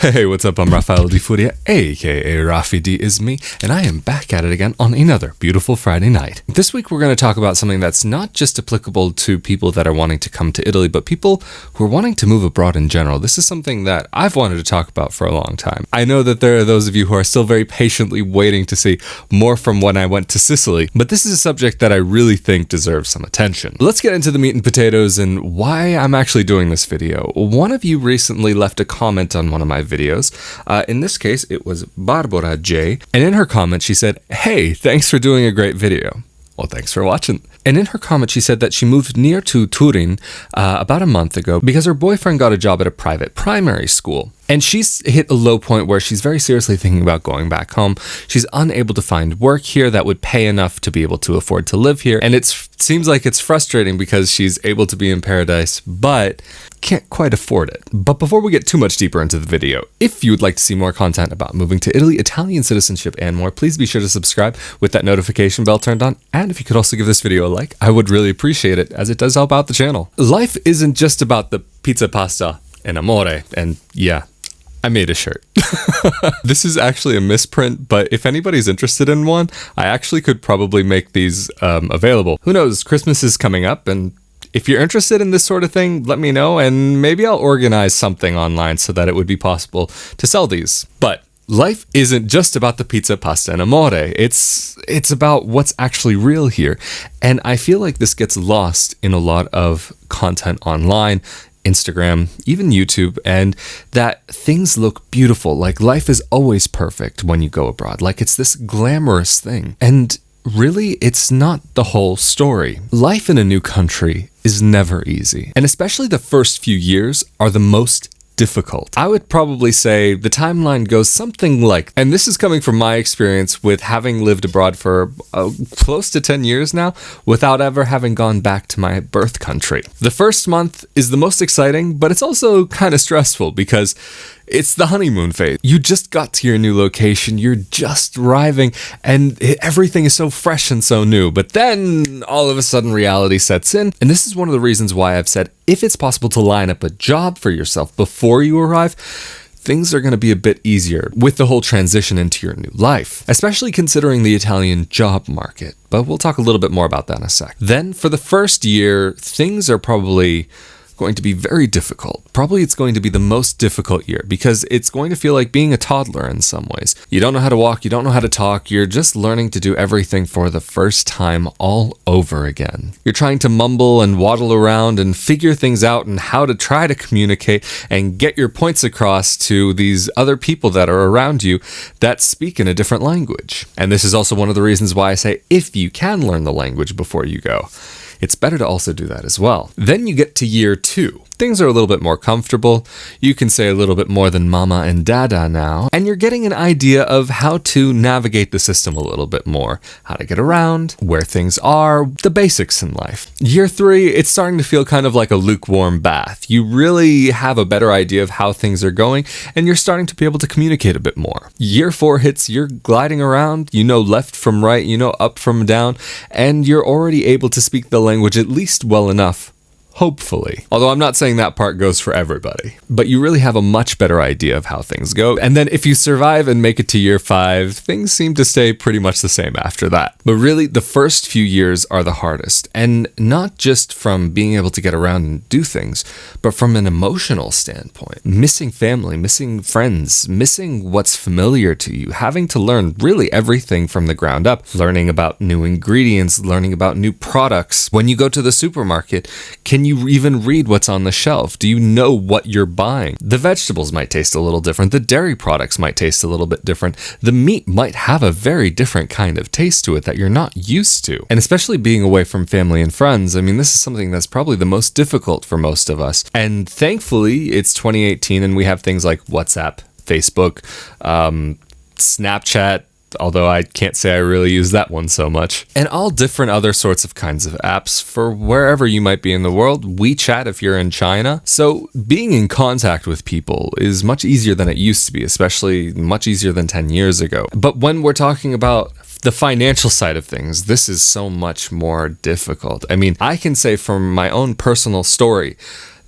Hey, what's up? I'm Rafael di Furia, aka Rafi D is me, and I am back at it again on another beautiful Friday night. This week we're going to talk about something that's not just applicable to people that are wanting to come to Italy, but people who are wanting to move abroad in general. This is something that I've wanted to talk about for a long time. I know that there are those of you who are still very patiently waiting to see more from when I went to Sicily, but this is a subject that I really think deserves some attention. Let's get into the meat and potatoes and why I'm actually doing this video. One of you recently left a comment on one of my videos. In this case, it was Barbara J. And in her comment, she said, "Hey, thanks for doing a great video." Well, thanks for watching. And in her comment, she said that she moved near to Turin about a month ago because her boyfriend got a job at a private primary school. And she's hit a low point where she's very seriously thinking about going back home. She's unable to find work here that would pay enough to be able to afford to live here. And it seems like it's frustrating because she's able to be in paradise, but can't quite afford it. But before we get too much deeper into the video, if you would like to see more content about moving to Italy, Italian citizenship, and more, please be sure to subscribe with that notification bell turned on. And if you could also give this video a like, I would really appreciate it, as it does help out the channel. Life isn't just about the pizza, pasta, and amore. And yeah, I made a shirt. This is actually a misprint, but if anybody's interested in one, I actually could probably make these available. Who knows, Christmas is coming up, and if you're interested in this sort of thing, let me know, and maybe I'll organize something online so that it would be possible to sell these. But life isn't just about the pizza, pasta, and amore. It's about what's actually real here. And I feel like this gets lost in a lot of content online, Instagram, even YouTube, and that things look beautiful. Like life is always perfect when you go abroad. Like it's this glamorous thing. And really, it's not the whole story. Life in a new country is never easy. And especially the first few years are the most difficult. I would probably say the timeline goes something like, and this is coming from my experience with having lived abroad for close to 10 years now without ever having gone back to my birth country. The first month is the most exciting, but it's also kind of stressful because it's the honeymoon phase. You just got to your new location, you're just arriving, and everything is so fresh and so new. But then all of a sudden reality sets in. And this is one of the reasons why I've said, if it's possible to line up a job for yourself before you arrive, things are going to be a bit easier with the whole transition into your new life, especially considering the Italian job market. But we'll talk a little bit more about that in a sec. Then for the first year, things are probably going to be very difficult. Probably it's going to be the most difficult year because it's going to feel like being a toddler in some ways. You don't know how to walk, you don't know how to talk, you're just learning to do everything for the first time all over again. You're trying to mumble and waddle around and figure things out and how to try to communicate and get your points across to these other people that are around you that speak in a different language. And this is also one of the reasons why I say if you can learn the language before you go, it's better to also do that as well. Then you get to year 2. Things are a little bit more comfortable. You can say a little bit more than mama and dada now. And you're getting an idea of how to navigate the system a little bit more. How to get around, where things are, the basics in life. Year 3, it's starting to feel kind of like a lukewarm bath. You really have a better idea of how things are going, and you're starting to be able to communicate a bit more. Year 4 hits, you're gliding around, you know left from right, you know up from down, and you're already able to speak the language at least well enough. Hopefully. Although I'm not saying that part goes for everybody. But you really have a much better idea of how things go. And then if you survive and make it to year 5, things seem to stay pretty much the same after that. But really, the first few years are the hardest. And not just from being able to get around and do things, but from an emotional standpoint. Missing family, missing friends, missing what's familiar to you, having to learn really everything from the ground up, learning about new ingredients, learning about new products. When you go to the supermarket, can you even read what's on the shelf? Do you know what you're buying? The vegetables might taste a little different. The dairy products might taste a little bit different. The meat might have a very different kind of taste to it that you're not used to. And especially being away from family and friends, I mean, this is something that's probably the most difficult for most of us. And thankfully, it's 2018 and we have things like WhatsApp, Facebook, Snapchat, although I can't say I really use that one so much. And all different other sorts of kinds of apps for wherever you might be in the world. WeChat if you're in China. So being in contact with people is much easier than it used to be, especially much easier than 10 years ago. But when we're talking about the financial side of things, this is so much more difficult. I mean, I can say from my own personal story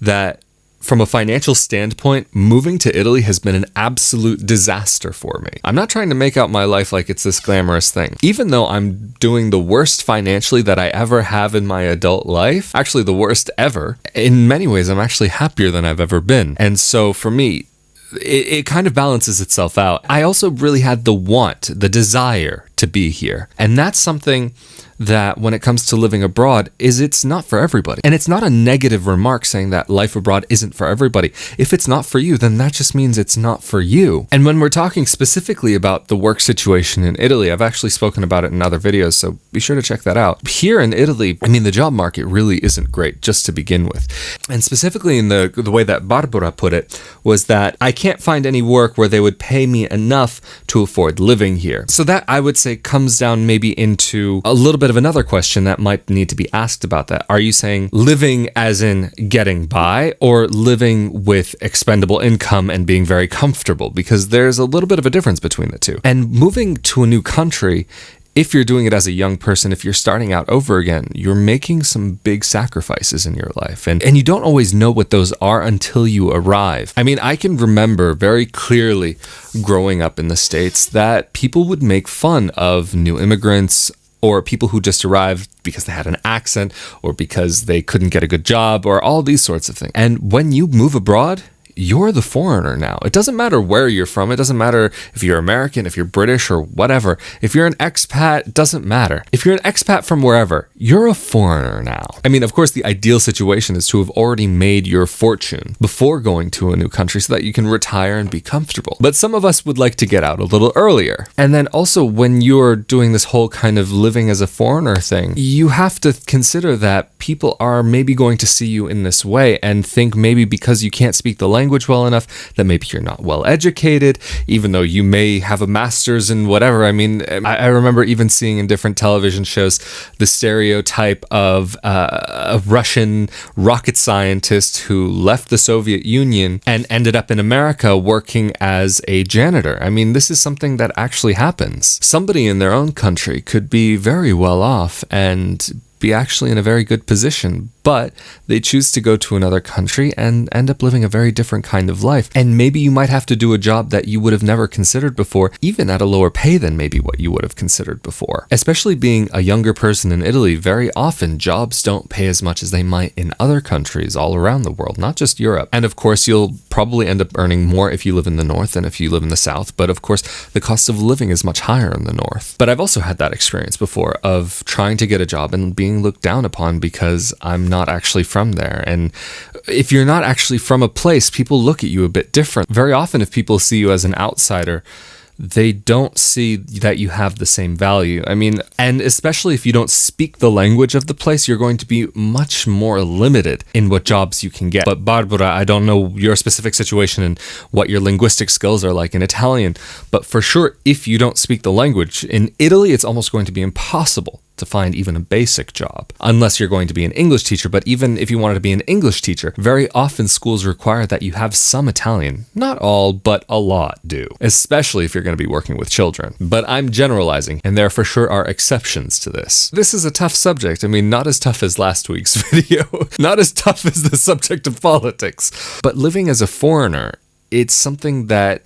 that from a financial standpoint, moving to Italy has been an absolute disaster for me. I'm not trying to make out my life like it's this glamorous thing. Even though I'm doing the worst financially that I ever have in my adult life, actually the worst ever, in many ways I'm actually happier than I've ever been. And so for me, it kind of balances itself out. I also really had the desire to be here. And that's something that when it comes to living abroad it's not for everybody. And it's not a negative remark saying that life abroad isn't for everybody. If it's not for you, then that just means it's not for you. And when we're talking specifically about the work situation in Italy, I've actually spoken about it in other videos, so be sure to check that out. Here in Italy, the job market really isn't great just to begin with. And specifically in the way that Barbara put it was that I can't find any work where they would pay me enough to afford living here. So that, I would say, comes down maybe into a little bit of another question that might need to be asked about that. Are you saying living as in getting by, or living with expendable income and being very comfortable? Because there's a little bit of a difference between the two. And moving to a new country, if you're doing it as a young person, if you're starting out over again, you're making some big sacrifices in your life. And you don't always know what those are until you arrive. I can remember very clearly growing up in the States that people would make fun of new immigrants, or people who just arrived because they had an accent, or because they couldn't get a good job, or all these sorts of things. And when you move abroad, you're the foreigner now. It doesn't matter where you're from. It doesn't matter if you're American, if you're British, or whatever. If you're an expat, it doesn't matter. If you're an expat from wherever, you're a foreigner now. Of course, the ideal situation is to have already made your fortune before going to a new country so that you can retire and be comfortable. But some of us would like to get out a little earlier. And then also, when you're doing this whole kind of living as a foreigner thing, you have to consider that people are maybe going to see you in this way and think maybe because you can't speak the language well enough that maybe you're not well educated, even though you may have a master's in whatever. I remember even seeing in different television shows the stereotype of a Russian rocket scientist who left the Soviet Union and ended up in America working as a janitor. This is something that actually happens. Somebody in their own country could be very well off and be actually in a very good position, but they choose to go to another country and end up living a very different kind of life. And maybe you might have to do a job that you would have never considered before, even at a lower pay than maybe what you would have considered before. Especially being a younger person in Italy, very often jobs don't pay as much as they might in other countries all around the world, not just Europe. And of course, you'll probably end up earning more if you live in the north than if you live in the south. But of course, the cost of living is much higher in the north. But I've also had that experience before of trying to get a job and being looked down upon because I'm not actually from there. And if you're not actually from a place, people look at you a bit different. Very often, if people see you as an outsider, they don't see that you have the same value. And especially if you don't speak the language of the place, you're going to be much more limited in what jobs you can get. But Barbara, I don't know your specific situation and what your linguistic skills are like in Italian, but for sure, if you don't speak the language, in Italy, it's almost going to be impossible to find even a basic job, unless you're going to be an English teacher. But even if you wanted to be an English teacher, very often schools require that you have some Italian. Not all, but a lot do, especially if you're going to be working with children. But I'm generalizing, and there for sure are exceptions to this. This is a tough subject. Not as tough as last week's video, not as tough as the subject of politics. But living as a foreigner, it's something that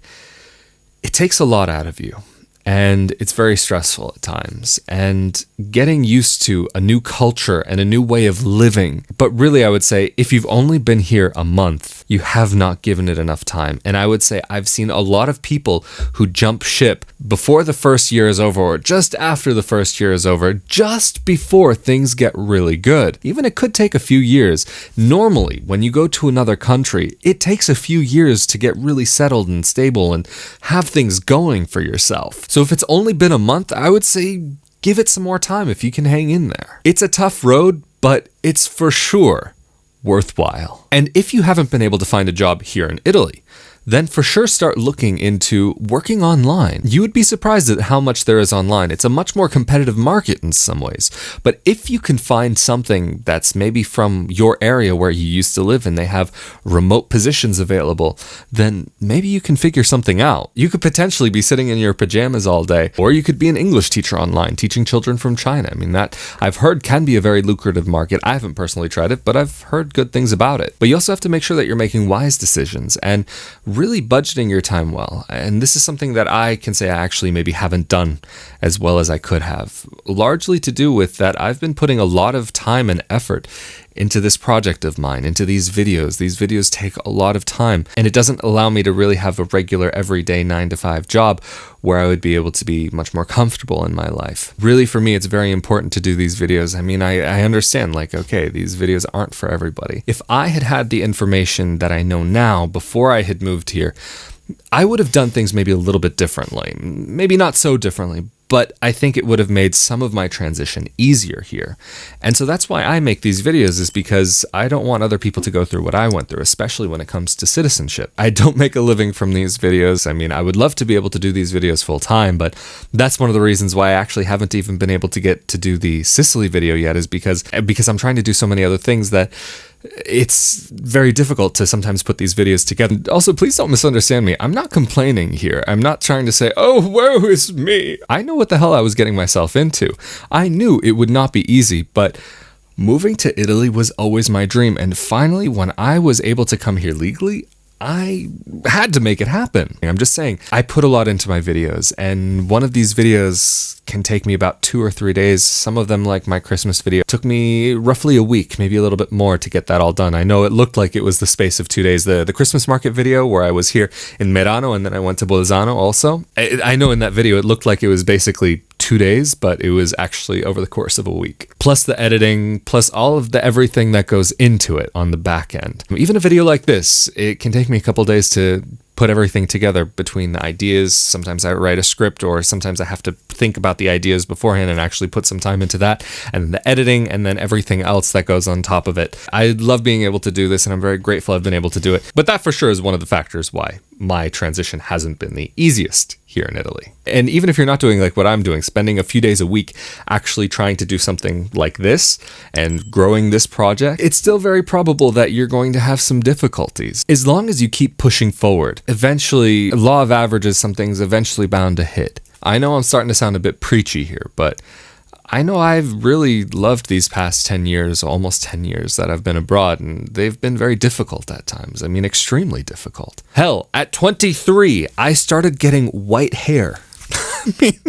it takes a lot out of you. And it's very stressful at times. And getting used to a new culture and a new way of living. But really, I would say, if you've only been here a month, you have not given it enough time. And I would say I've seen a lot of people who jump ship before the first year is over, or just after the first year is over, just before things get really good. Even it could take a few years. Normally, when you go to another country, it takes a few years to get really settled and stable and have things going for yourself. So if it's only been a month, I would say give it some more time if you can hang in there. It's a tough road, but it's for sure worthwhile. And if you haven't been able to find a job here in Italy, then for sure start looking into working online. You would be surprised at how much there is online. It's a much more competitive market in some ways. But if you can find something that's maybe from your area where you used to live and they have remote positions available, then maybe you can figure something out. You could potentially be sitting in your pajamas all day, or you could be an English teacher online teaching children from China. I mean, that I've heard can be a very lucrative market. I haven't personally tried it, but I've heard good things about it. But you also have to make sure that you're making wise decisions and really budgeting your time well. And this is something that I can say I actually maybe haven't done as well as I could have, largely to do with that I've been putting a lot of time and effort into this project of mine, into these videos. These videos take a lot of time, and it doesn't allow me to really have a regular everyday 9-to-5 job where I would be able to be much more comfortable in my life. Really, for me, it's very important to do these videos. I mean, I understand, like, okay, these videos aren't for everybody. If I had had the information that I know now before I had moved here, I would have done things maybe a little bit differently. Maybe not so differently, but I think it would have made some of my transition easier here. And so that's why I make these videos, is because I don't want other people to go through what I went through, especially when it comes to citizenship. I don't make a living from these videos. I mean, I would love to be able to do these videos full time, but that's one of the reasons why I actually haven't even been able to get to do the Sicily video yet, is because I'm trying to do so many other things that it's very difficult to sometimes put these videos together. Also, please don't misunderstand me. I'm not complaining here. I'm not trying to say, oh, woe is me. I know what the hell I was getting myself into. I knew it would not be easy, but moving to Italy was always my dream. And finally, when I was able to come here legally, I had to make it happen. I'm just saying, I put a lot into my videos, and one of these videos can take me about 2 or 3 days. Some of them, like my Christmas video, took me roughly a week, maybe a little bit more to get that all done. I know it looked like it was the space of 2 days. The Christmas market video where I was here in Merano and then I went to Bolzano also. I know in that video it looked like it was basically 2 days, but it was actually over the course of a week. Plus the editing, plus all of the everything that goes into it on the back end. Even a video like this, it can take me a couple days to put everything together between the ideas. Sometimes I write a script, or sometimes I have to think about the ideas beforehand and actually put some time into that, and then the editing, and then everything else that goes on top of it. I love being able to do this, and I'm very grateful I've been able to do it. But that for sure is one of the factors why my transition hasn't been the easiest here in Italy. And even if you're not doing like what I'm doing, spending a few days a week actually trying to do something like this and growing this project, it's still very probable that you're going to have some difficulties. As long as you keep pushing forward, eventually, law of averages, something's eventually bound to hit. I know I'm starting to sound a bit preachy here, but I know I've really loved these past 10 years, almost 10 years that I've been abroad, and they've been very difficult at times. I mean, extremely difficult. Hell, at 23, I started getting white hair. I mean,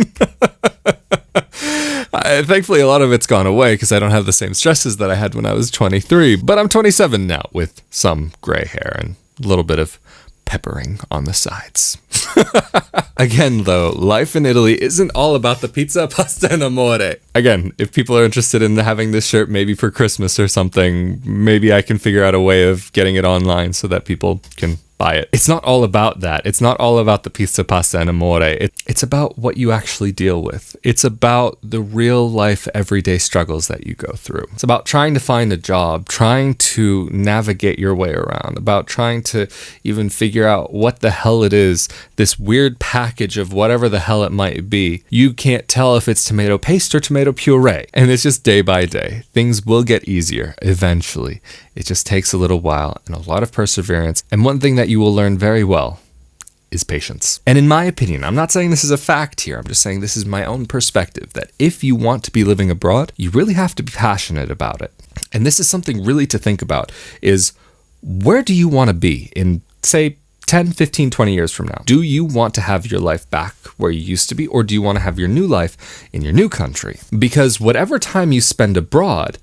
thankfully, a lot of it's gone away because I don't have the same stresses that I had when I was 23, but I'm 27 now with some gray hair and a little bit of peppering on the sides. Again, though, life in Italy isn't all about the pizza, pasta, and amore. Again, if people are interested in having this shirt maybe for Christmas or something, maybe I can figure out a way of getting it online so that people can buy it. It's not all about that. It's not all about the pizza, pasta, and amore. It's about what you actually deal with. It's about the real life, everyday struggles that you go through. It's about trying to find a job, trying to navigate your way around, about trying to even figure out what the hell it is, this weird package of whatever the hell it might be. You can't tell if it's tomato paste or tomato puree. And it's just day by day. Things will get easier eventually. It just takes a little while and a lot of perseverance. And one thing that you will learn very well is patience. And in my opinion, I'm not saying this is a fact here, I'm just saying this is my own perspective, that if you want to be living abroad, you really have to be passionate about it. And this is something really to think about, is where do you want to be in, say, 10, 15, 20 years from now? Do you want to have your life back where you used to be, or do you want to have your new life in your new country? Because whatever time you spend abroad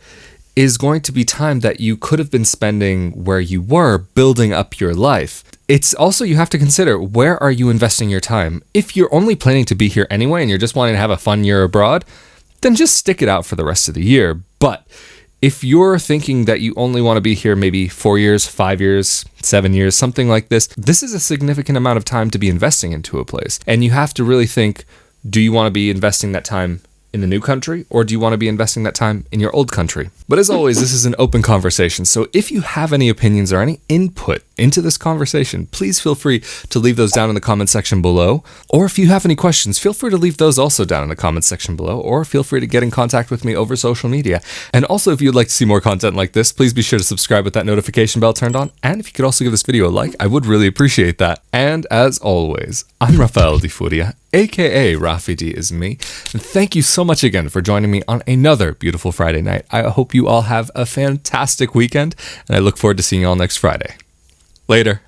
is going to be time that you could have been spending where you were building up your life. It's also, you have to consider, where are you investing your time? If you're only planning to be here anyway and you're just wanting to have a fun year abroad, then just stick it out for the rest of the year. But if you're thinking that you only want to be here maybe 4 years, 5 years, 7 years, something like this, this is a significant amount of time to be investing into a place. And you have to really think, do you want to be investing that time in the new country, or do you want to be investing that time in your old country? But as always, this is an open conversation, so if you have any opinions or any input into this conversation, please feel free to leave those down in the comment section below. Or if you have any questions, feel free to leave those also down in the comment section below, or feel free to get in contact with me over social media. And also, if you'd like to see more content like this, please be sure to subscribe with that notification bell turned on. And if you could also give this video a like, I would really appreciate that. And as always, I'm Rafael di Furia, aka Rafi D is me. And thank you so much again for joining me on another beautiful Friday night. I hope you all have a fantastic weekend, and I look forward to seeing you all next Friday. Later.